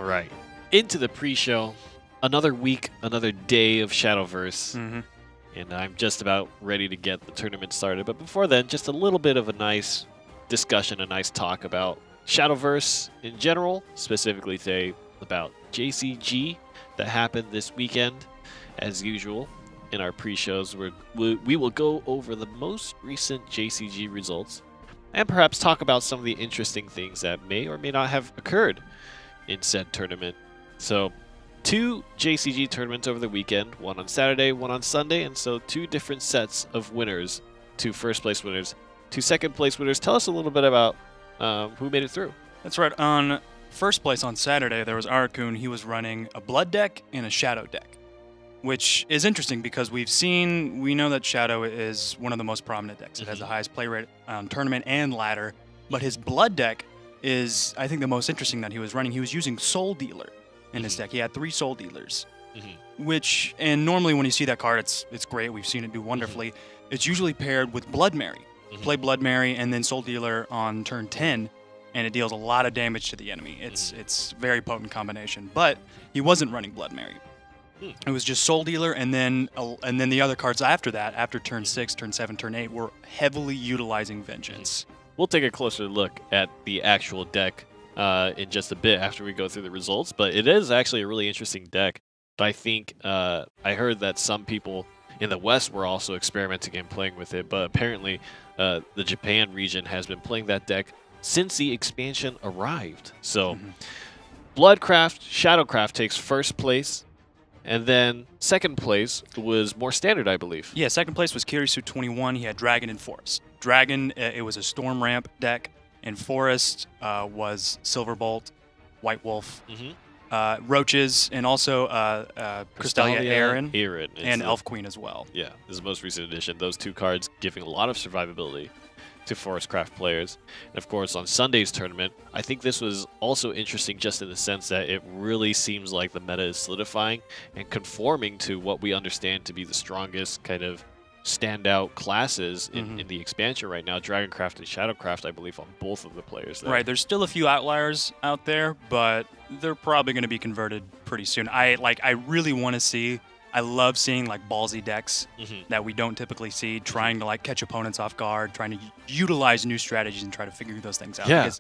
right. Into the pre-show. Another week, another day of Shadowverse. And I'm just about ready to get the tournament started. But before then, just a little bit of a nice discussion, a nice talk about Shadowverse in general, specifically today about JCG that happened this weekend. As usual, in our pre-shows, we will go over the most recent JCG results and perhaps talk about some of the interesting things that may or may not have occurred in said tournament. So, 2 JCG tournaments over the weekend, one on Saturday, one on Sunday, and so 2 different sets of winners, 2 first-place winners, 2 second-place winners. Tell us a little bit about who made it through. That's right. On first place on Saturday, there was Arakun. He was running a Blood deck and a Shadow deck, which is interesting because we know that Shadow is one of the most prominent decks. It has the highest play rate on tournament and ladder, but his Blood deck is, I think, the most interesting that he was running. He was using Soul Dealer in his deck. He had 3 Soul Dealers, which, and normally when you see that card, it's great. We've seen it do wonderfully. It's usually paired with Blood Mary. Play Blood Mary and then Soul Dealer on turn 10, and it deals a lot of damage to the enemy. It's very potent combination, but he wasn't running Blood Mary. It was just Soul Dealer, and then the other cards after that, after turn 6, turn 7, turn 8, were heavily utilizing Vengeance. We'll take a closer look at the actual deck in just a bit after we go through the results, but it is actually a really interesting deck. But I think I heard that some people in the West were also experimenting and playing with it, but apparently the Japan region has been playing that deck since the expansion arrived. So Bloodcraft, Shadowcraft takes first place. And then second place was more standard, I believe. Yeah, second place was Kirisu21. He had Dragon and Forest. Dragon, it was a Storm Ramp deck, and Forest was Silverbolt, White Wolf, Roaches, and also Crystalia Aaron and Elf Queen as well. Yeah, this is the most recent edition. Those 2 cards giving a lot of survivability to Forestcraft players. And of course, on Sunday's tournament, I think this was also interesting just in the sense that it really seems like the meta is solidifying and conforming to what we understand to be the strongest kind of standout classes in the expansion right now. Dragoncraft and Shadowcraft, I believe, on both of the players there. Right, there's still a few outliers out there, but they're probably going to be converted pretty soon. I really want to see, I love seeing like ballsy decks that we don't typically see, trying to like catch opponents off guard, trying to utilize new strategies and try to figure those things out. Yeah, because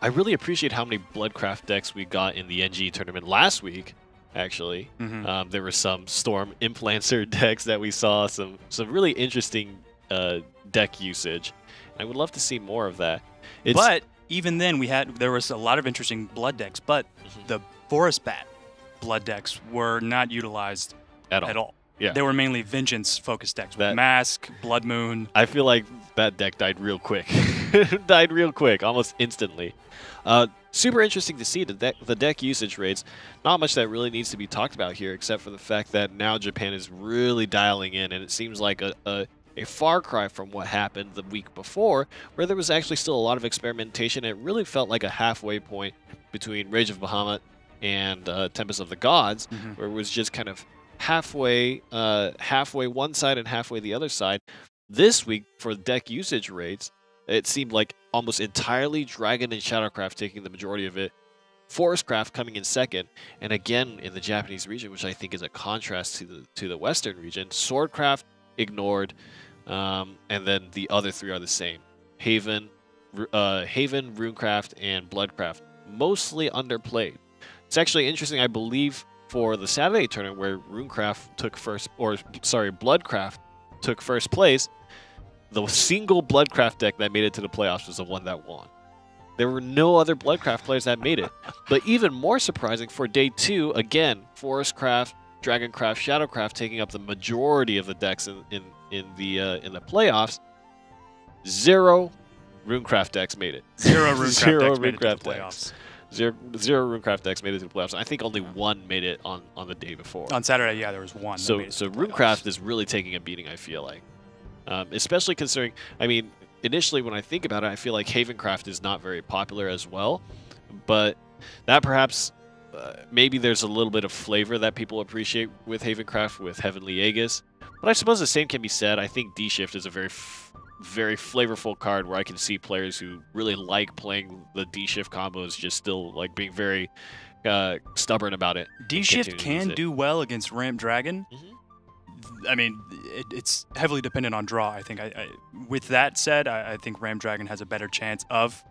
I really appreciate how many Bloodcraft decks we got in the NGE tournament last week. Actually, there were some Storm Implancer decks that we saw, some really interesting deck usage. I would love to see more of that. But even then, there was a lot of interesting Blood decks, but the Forest Bat Blood decks were not utilized at all. Yeah. They were mainly Vengeance-focused decks with Mask, Blood Moon. I feel like that deck died real quick. Died real quick, almost instantly. Super interesting to see the deck usage rates. Not much that really needs to be talked about here, except for the fact that now Japan is really dialing in, and it seems like a far cry from what happened the week before, where there was actually still a lot of experimentation. It really felt like a halfway point between Rage of Bahamut and Tempest of the Gods, where it was just kind of halfway one side and halfway the other side. This week, for deck usage rates, it seemed like almost entirely Dragon and Shadowcraft taking the majority of it, Forestcraft coming in second, and again in the Japanese region, which I think is a contrast to the Western region, Swordcraft ignored, and then the other 3 are the same. Haven, Runecraft, and Bloodcraft, mostly underplayed. It's actually interesting, I believe, for the Saturday tournament where Runecraft took Bloodcraft took first place, the single Bloodcraft deck that made it to the playoffs was the one that won. There were no other Bloodcraft players that made it. But even more surprising, for day 2, again, Forestcraft, Dragoncraft, Shadowcraft taking up the majority of the decks in the playoffs. 0 Runecraft decks made it. 0 Runecraft decks made it to the playoffs. Zero Runecraft decks made it to the playoffs. I think only 1 made it on the day before. On Saturday, yeah, there was 1. So Runecraft is really taking a beating, I feel like. Especially considering, I mean, initially when I think about it, I feel like Havencraft is not very popular as well. But that perhaps, maybe there's a little bit of flavor that people appreciate with Havencraft with Heavenly Aegis. But I suppose the same can be said. I think D-Shift is a very flavorful card where I can see players who really like playing the D-Shift combos just still like being very stubborn about it. D-Shift can do well against Ramp Dragon. Mm-hmm. I mean, it's heavily dependent on draw, I think. With that said, I think Ramp Dragon has a better chance of...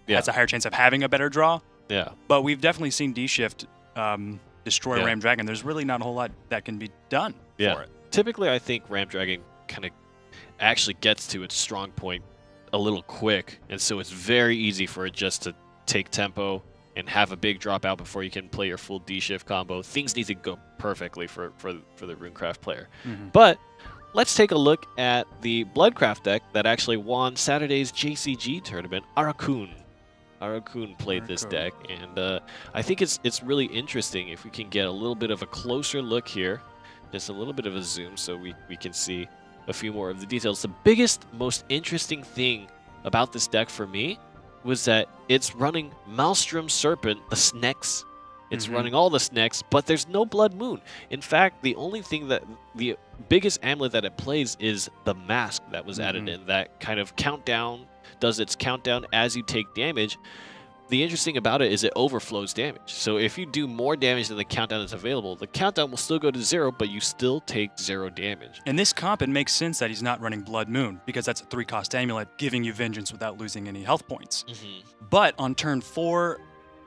has a higher chance of having a better draw. Yeah. But we've definitely seen D-Shift destroy Ramp Dragon. There's really not a whole lot that can be done for it. Typically, I think Ramp Dragon kind of actually gets to its strong point a little quick, and so it's very easy for it just to take tempo and have a big dropout before you can play your full D-Shift combo. Things need to go perfectly for the Runecraft player. Mm-hmm. But let's take a look at the Bloodcraft deck that actually won Saturday's JCG tournament, Arakun. Arakun played this deck, and I think it's really interesting if we can get a little bit of a closer look here, just a little bit of a zoom so we can see a few more of the details. The biggest, most interesting thing about this deck for me was that it's running Maelstrom Serpent, the Snecks. It's running all the Snecks, but there's no Blood Moon. In fact, the only thing that the biggest amulet that it plays is the Mask that was added in, that kind of does its countdown as you take damage. The interesting about it is it overflows damage. So if you do more damage than the countdown that's available, the countdown will still go to 0, but you still take 0 damage. In this comp, it makes sense that he's not running Blood Moon, because that's a 3-cost amulet, giving you Vengeance without losing any health points. But on turn 4,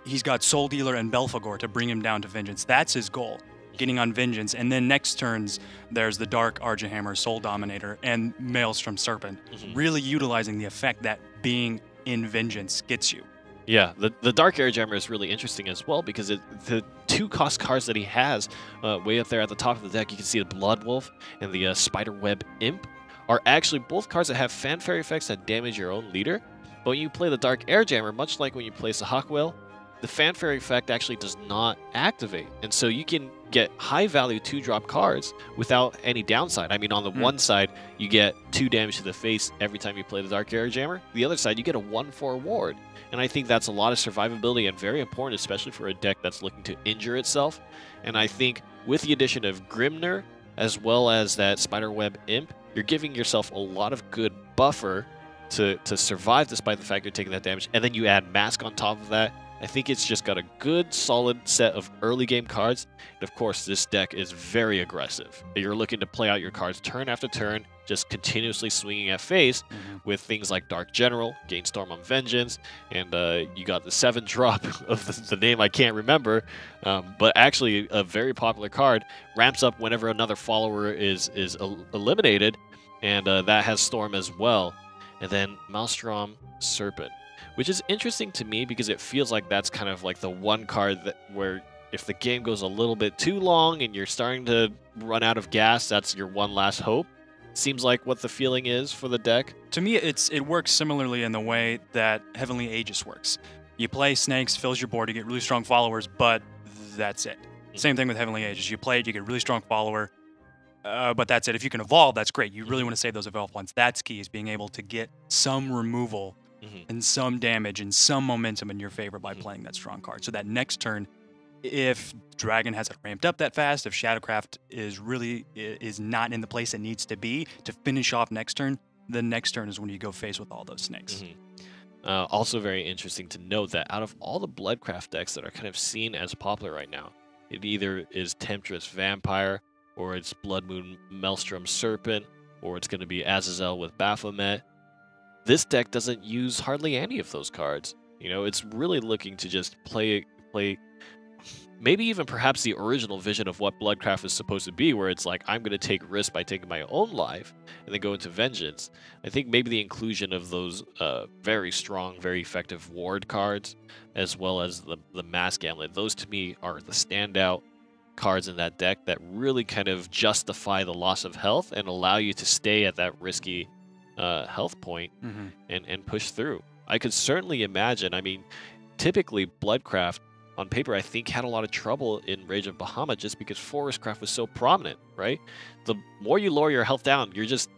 he's got Soul Dealer and Belphegor to bring him down to Vengeance. That's his goal, getting on Vengeance. And then next turns, there's the Dark Arjahammer, Soul Dominator, and Maelstrom Serpent, really utilizing the effect that being in Vengeance gets you. Yeah, the Dark Airjammer is really interesting as well, because the 2-cost cards that he has way up there at the top of the deck, you can see the Blood Wolf and the Spiderweb Imp, are actually both cards that have fanfare effects that damage your own leader. But when you play the Dark Airjammer, much like when you play Sahak Whale, the fanfare effect actually does not activate. And so you can get high-value 2-drop cards without any downside. I mean, on the one side, you get 2 damage to the face every time you play the Dark Airjammer. The other side, you get a 1/4 ward. And I think that's a lot of survivability and very important, especially for a deck that's looking to injure itself. And I think with the addition of Grimner, as well as that Spiderweb Imp, you're giving yourself a lot of good buffer to survive despite the fact you're taking that damage. And then you add Mask on top of that. I think it's just got a good, solid set of early game cards. And of course, this deck is very aggressive. You're looking to play out your cards turn after turn, just continuously swinging at face with things like Dark General, Gainstorm on Vengeance, and you got the 7-drop of the name I can't remember, but actually a very popular card, ramps up whenever another follower is eliminated, and that has Storm as well. And then Maelstrom Serpent, which is interesting to me because it feels like that's kind of like the one card that where if the game goes a little bit too long and you're starting to run out of gas, that's your one last hope. Seems like what the feeling is for the deck. To me, it works similarly in the way that Heavenly Aegis works. You play Snakes, fills your board, you get really strong followers, but that's it. Same thing with Heavenly Aegis. You play it, you get a really strong follower, but that's it. If you can evolve, that's great. You really want to save those evolve points. That's key, is being able to get some removal and some damage and some momentum in your favor by playing that strong card. So that next turn, if Dragon hasn't ramped up that fast, if Shadowcraft is not in the place it needs to be to finish off next turn, the next turn is when you go face with all those Snakes. Also very interesting to note that out of all the Bloodcraft decks that are kind of seen as popular right now, it either is Temptress Vampire, or it's Blood Moon Maelstrom Serpent, or it's going to be Azazel with Baphomet. This deck doesn't use hardly any of those cards. You know, it's really looking to just play maybe even perhaps the original vision of what Bloodcraft is supposed to be, where it's like, I'm going to take risk by taking my own life and then go into Vengeance. I think maybe the inclusion of those very strong, very effective ward cards, as well as the Mask Amulet, those to me are the standout cards in that deck that really kind of justify the loss of health and allow you to stay at that risky health point and push through. I could certainly imagine, I mean, typically Bloodcraft on paper, I think, had a lot of trouble in Rage of Bahamut just because Forestcraft was so prominent, right? The more you lower your health down, you're just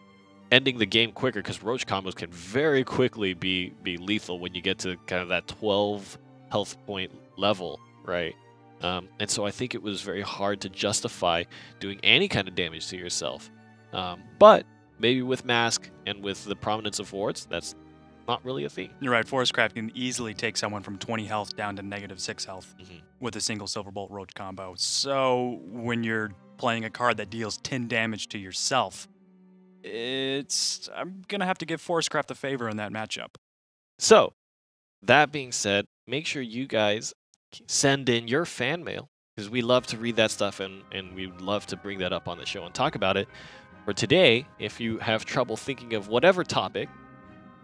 ending the game quicker, because Roach combos can very quickly be lethal when you get to kind of that 12 health point level, right? And so I think it was very hard to justify doing any kind of damage to yourself. But maybe with Mask and with the prominence of wards, that's not really a thing. You're right. Forestcraft can easily take someone from 20 health down to -6 health with a single Silverbolt Roach combo. So when you're playing a card that deals 10 damage to yourself, I'm going to have to give Forestcraft a favor in that matchup. So, that being said, make sure you guys send in your fan mail, because we love to read that stuff, and we would love to bring that up on the show and talk about it. For today, if you have trouble thinking of whatever topic,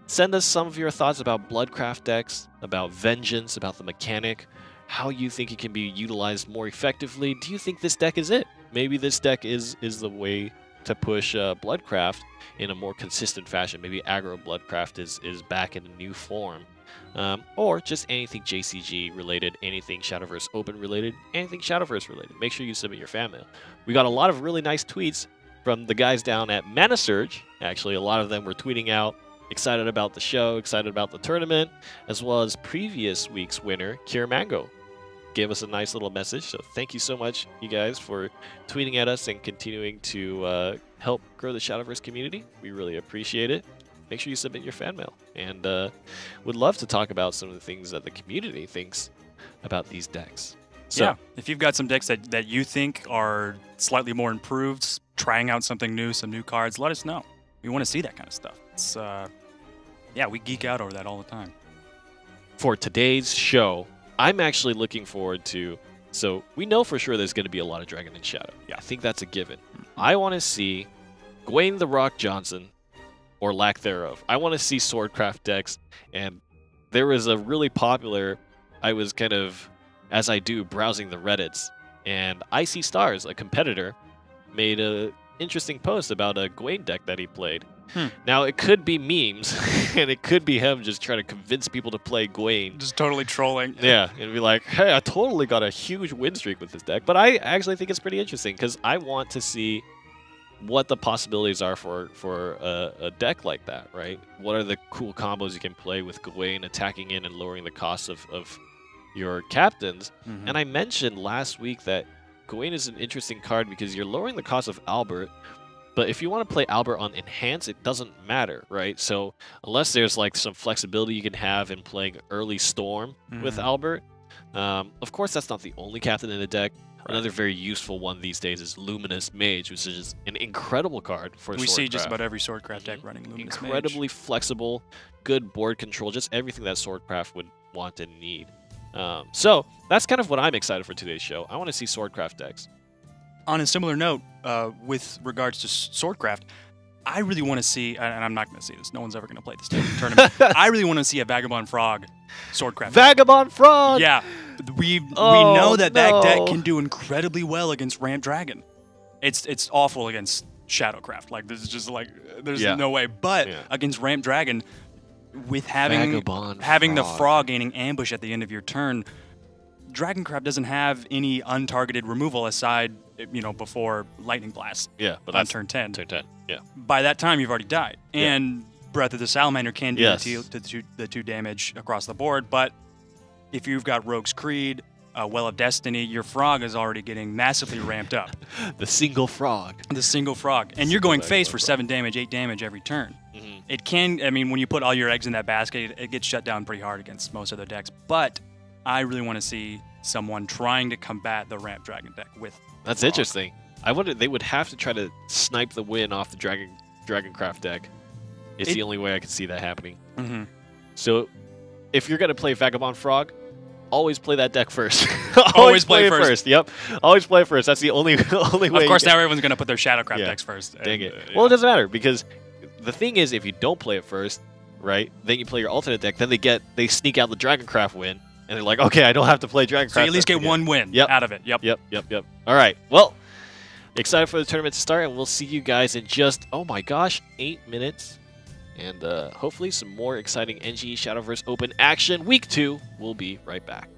send us some of your thoughts about Bloodcraft decks, about Vengeance, about the mechanic, how you think it can be utilized more effectively. Do you think this deck is it? Maybe this deck is the way to push Bloodcraft in a more consistent fashion. Maybe aggro Bloodcraft is back in a new form. Or just anything JCG related, anything Shadowverse Open related, anything Shadowverse related. Make sure you submit your fan mail. We got a lot of really nice tweets from the guys down at Mana Surge. Actually, a lot of them were tweeting out, excited about the show, excited about the tournament, as well as previous week's winner, Cure Mango, gave us a nice little message. So thank you so much, you guys, for tweeting at us and continuing to help grow the Shadowverse community. We really appreciate it. Make sure you submit your fan mail, and would love to talk about some of the things that the community thinks about these decks. So, yeah, if you've got some decks that you think are slightly more improved, trying out something new, some new cards, let us know. We want to see that kind of stuff. It's yeah, we geek out over that all the time. For today's show, I'm actually looking forward to... So, we know for sure there's going to be a lot of Dragon and Shadow. Yeah. I think that's a given. I want to see Gwaine the Rock Johnson, or lack thereof. I want to see Swordcraft decks, and there was a really popular... I was kind of, as I do, browsing the Reddits, and Icy Stars, a competitor, made a interesting post about a Gwaine deck that he played. Now, it could be memes, and it could be him just trying to convince people to play Gwaine. Just totally trolling. Yeah, and be like, hey, I totally got a huge win streak with this deck. But I actually think it's pretty interesting, because I want to see what the possibilities are for a deck like that, right? What are the cool combos you can play with Gwaine attacking in and lowering the cost of your captains? And I mentioned last week that Gwaine is an interesting card because you're lowering the cost of Albert, but if you want to play Albert on Enhance, it doesn't matter, right? So unless there's like some flexibility you can have in playing early Storm with Albert, of course that's not the only captain in the deck. Right. Another very useful one these days is Luminous Mage, which is just an incredible card for We Swordcraft. see just about every Swordcraft deck running Luminous Mage. Incredibly flexible, good board control, just everything that Swordcraft would want and need. So that's kind of what I'm excited for today's show. I want to see Swordcraft decks. On a similar note, with regards to Swordcraft, I really want to see, and I'm not going to see this, no one's ever going to play this tournament, I really want to see a Vagabond Frog Swordcraft. Vagabond Frog! Yeah. We know that that deck can do incredibly well against Ramp Dragon. It's awful against Shadowcraft. Like, this is just like, there's no way. But against Ramp Dragon, with having the frog gaining ambush at the end of your turn, Dragoncraft doesn't have any untargeted removal aside, before Lightning Blast. Yeah, but on turn 10. Turn 10, yeah. By that time, you've already died. And Breath of the Salamander can do the 2 damage across the board, but if you've got Rogue's Creed, Well of Destiny, your frog is already getting massively ramped up. The single frog. The single frog. And you're going face for 7 damage, 8 damage every turn. It can, when you put all your eggs in that basket, it gets shut down pretty hard against most other decks. But I really want to see someone trying to combat the Ramp Dragon deck with That's frog. Interesting. I wonder, they would have to try to snipe the win off the Dragoncraft deck. It's the only way I could see that happening. So, if you're going to play Vagabond Frog, always play that deck first. always play it first. Yep. Always play it first. That's the only way. Of course, now everyone's going to put their Shadowcraft decks first. Dang it. Well, it doesn't matter, because the thing is, if you don't play it first, right, then you play your alternate deck, then they sneak out the Dragoncraft win, and they're like, okay, I don't have to play Dragoncraft. So you at least get one win out of it. Yep. All right. Well, excited for the tournament to start, and we'll see you guys in just, oh my gosh, 8 minutes. And hopefully some more exciting NGE Shadowverse Open action. Week 2. We'll be right back.